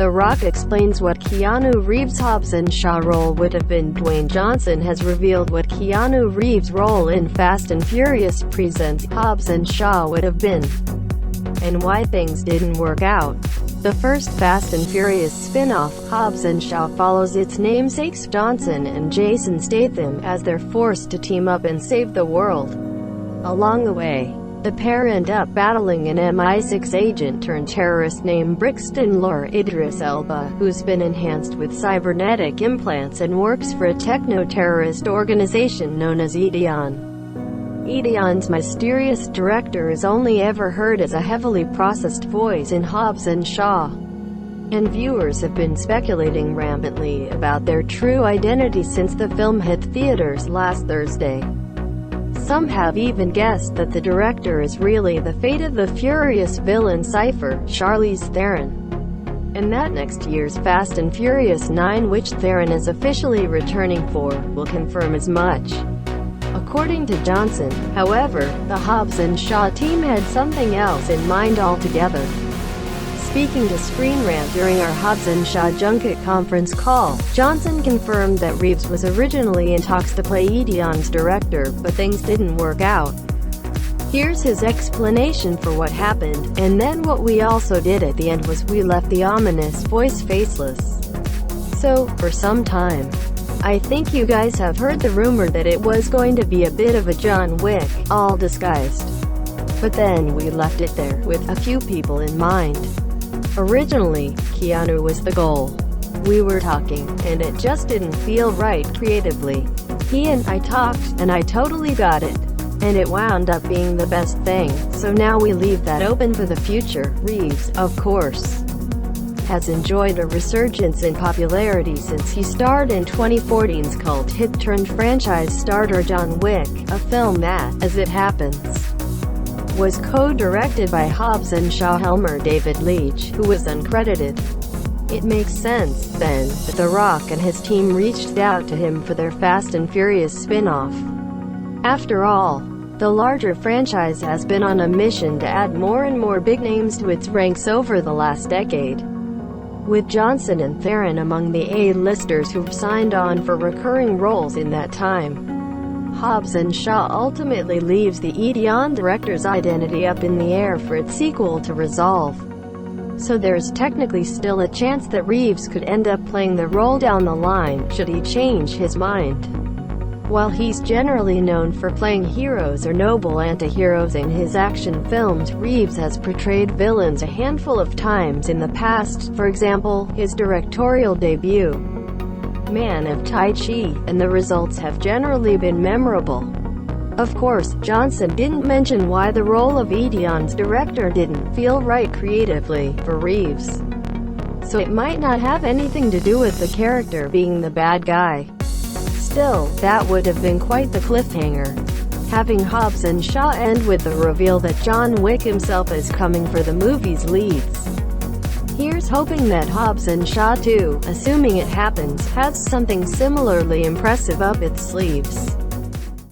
The Rock explains what Keanu Reeves' Hobbs Shaw role would have been. Dwayne Johnson has revealed what Keanu Reeves' role in Fast and Furious Presents Hobbs Shaw would have been, and why things didn't work out. The first Fast and Furious spin-off, Hobbs Shaw, follows its namesakes Johnson and Jason Statham as they're forced to team up and save the world. Along the way, the pair end up battling an MI6 agent turned terrorist named Brixton Lore, Idris Elba, who's been enhanced with cybernetic implants and works for a techno-terrorist organization known as Ideon. Ideon's mysterious director is only ever heard as a heavily processed voice in Hobbs Shaw, and viewers have been speculating rampantly about their true identity since the film hit theaters last Thursday. Some have even guessed that the director is really the Fate of the Furious villain Cypher, Charlize Theron, and that next year's Fast and Furious 9, which Theron is officially returning for, will confirm as much. According to Johnson, however, the Hobbs Shaw team had something else in mind altogether. Speaking to Screen Rant during our Hobbs Shaw junket conference call, Johnson confirmed that Reeves was originally in talks to play Ideon's director, but things didn't work out. Here's his explanation for what happened, and then what we also did at the end was we left the ominous voice faceless. So, for some time, I think you guys have heard the rumor that it was going to be a bit of a John Wick, all disguised. But then we left it there, with a few people in mind. Originally, Keanu was the goal. We were talking, and it just didn't feel right creatively. He and I talked, and I totally got it. And it wound up being the best thing, so now we leave that open for the future. Reeves, of course, has enjoyed a resurgence in popularity since he starred in 2014's cult hit-turned-franchise starter John Wick, a film that, as it happens, was co-directed by Hobbs Shaw Helmer David Leitch, who was uncredited. It makes sense, then, that The Rock and his team reached out to him for their Fast and Furious spin-off. After all, the larger franchise has been on a mission to add more and more big names to its ranks over the last decade, with Johnson and Theron among the A-listers who've signed on for recurring roles in that time. Hobbs Shaw ultimately leaves the Ideon director's identity up in the air for its sequel to resolve. So there's technically still a chance that Reeves could end up playing the role down the line, should he change his mind. While he's generally known for playing heroes or noble anti-heroes in his action films, Reeves has portrayed villains a handful of times in the past, for example, his directorial debut, Man of Tai Chi, and the results have generally been memorable. Of course, Johnson didn't mention why the role of Ideon's director didn't feel right creatively for Reeves, so it might not have anything to do with the character being the bad guy. Still, that would have been quite the cliffhanger, having Hobbs Shaw end with the reveal that John Wick himself is coming for the movie's leads. Here's hoping that Hobbs Shaw 2, assuming it happens, has something similarly impressive up its sleeves.